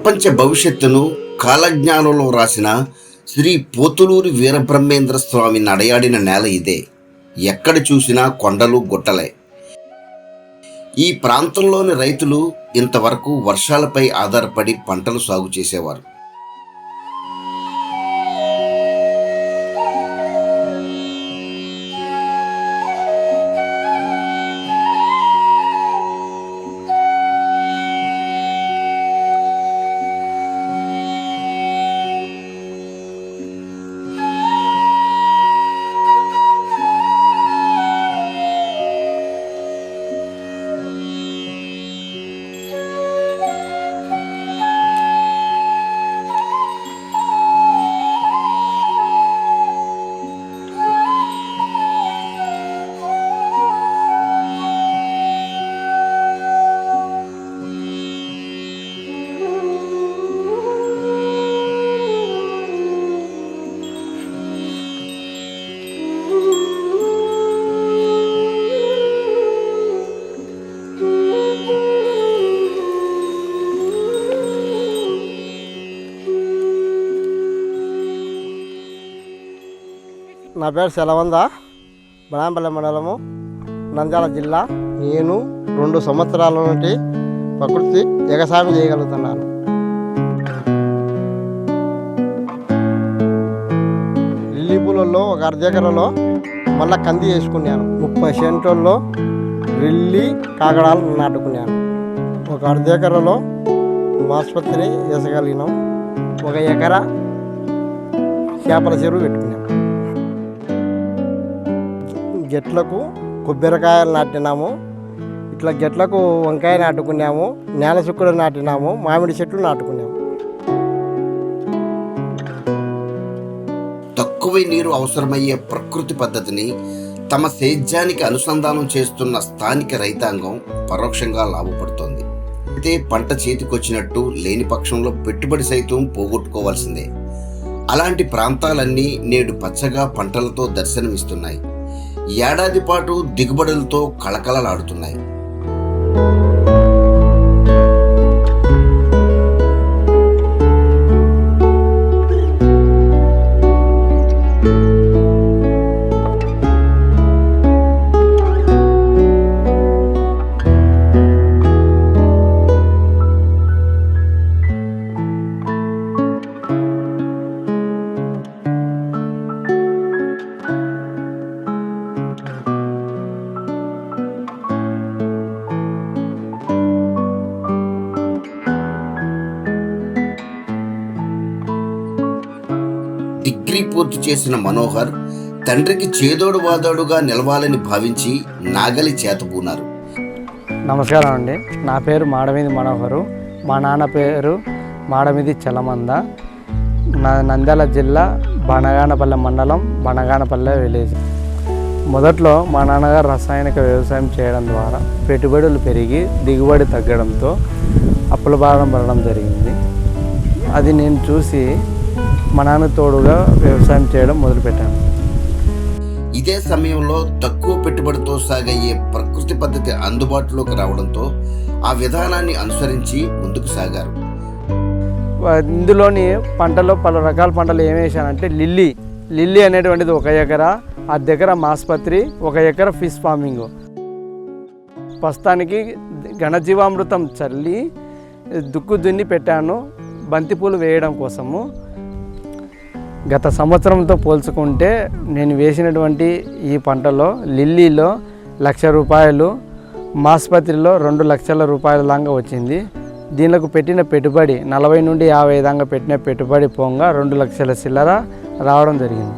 ప్రపంచ భవిష్యత్తును కాలజ్ఞానంలో రాసిన శ్రీ పోతులూరి వీరబ్రహ్మేంద్ర స్వామి నడయాడిన నేల ఇదే. ఎక్కడ చూసినా కొండలు గుట్టలే. ఈ ప్రాంతంలోని రైతులు ఇంతవరకు వర్షాలపై ఆధారపడి పంటలు సాగు చేసేవారు. నా పేరు సెలవంద, బనాంపల్లి మండలము, నంద్యాల జిల్లా. నేను 2 సంవత్సరాల నుండి ప్రకృతి ఎగసాయం చేయగలుగుతున్నాను. లిల్లీ పూలలో ఒక అర్ధెకరలో మళ్ళీ కంది వేసుకున్నాను. 30 సెంట్లలో లిల్లీ కాకడాలు నాటుకున్నాను. ఒక అర్ధెకరలో ఆసుపత్రి వేసగలిగినాం. 1 ఎకరా చేపల చెరువు పెట్టుకున్నాం. గెట్లకు కొబ్బరికాయలు నాటినాము. ఇట్లా గెట్లకు వంకాయ నాటుకున్నాము. నేల చుక్కలు నాటినాము. మామిడి చెట్లు నాటుకున్నాము. తక్కువ నీరు అవసరమయ్యే ప్రకృతి పద్ధతిని తమ సేద్యానికి అనుసంధానం చేస్తున్న స్థానిక రైతాంగం పరోక్షంగా లాభపడుతోంది. అయితే పంట చేతికొచ్చినట్టు లేని పక్షంలో పెట్టుబడి సైతం పోగొట్టుకోవాల్సిందే. అలాంటి ప్రాంతాలన్నీ నేడు పచ్చగా పంటలతో దర్శనమిస్తున్నాయి. ఏడాది పాటు దిగుబడులతో కళకళలాడుతున్నాయి. డిగ్రీ పూర్తి చేసిన మనోహర్ తండ్రికి చేదోడు వాదోడుగా నిలవాలని భావించి నాగలి చేతబూనారు. నమస్కారం అండి. నా పేరు మాడమిది మనోహరు. మా నాన్న పేరు మాడమిది చలమంద. నంద్యాల జిల్లా బనగానపల్లె మండలం, బనగానపల్లె విలేజ్. మొదట్లో మా నాన్నగారు రసాయనిక వ్యవసాయం చేయడం ద్వారా పెట్టుబడులు పెరిగి దిగుబడి తగ్గడంతో అప్పుల భారం పడడం జరిగింది. అది నేను చూసి మా నాన్న తోడుగా వ్యవసాయం చేయడం మొదలుపెట్టాను. ఇదే సమయంలో తక్కువ పెట్టుబడితో సాగయ్యే ప్రకృతి పద్ధతి అందుబాటులోకి రావడంతో ఆ విధానాన్ని అనుసరించి ముందుకు సాగారు. ఇందులోని పంటలో పలు రకాల పంటలు ఏమేసానంటే లిల్లీ అనేటువంటిది 1 ఎకరా, అర్ధెకరా ఆసుపత్రి, 1 ఎకరా ఫిష్ ఫార్మింగ్. ప్రస్తుతానికి ఘనజీవామృతం చల్లి దుక్కు దున్ని పెట్టాను బంతిపూలు వేయడం కోసము. గత సంవత్సరంతో పోల్చుకుంటే నేను వేసినటువంటి ఈ పంటలో లిల్లీలో 1,00,000 రూపాయలు, ఆసుపత్రిలో 2 లక్షల రూపాయల దాకా వచ్చింది. దీనికి పెట్టిన పెట్టుబడి 40 నుండి 50 దాకా పెట్టిన పెట్టుబడి పోగా 2 లక్షల చిల్లర రావడం జరిగింది.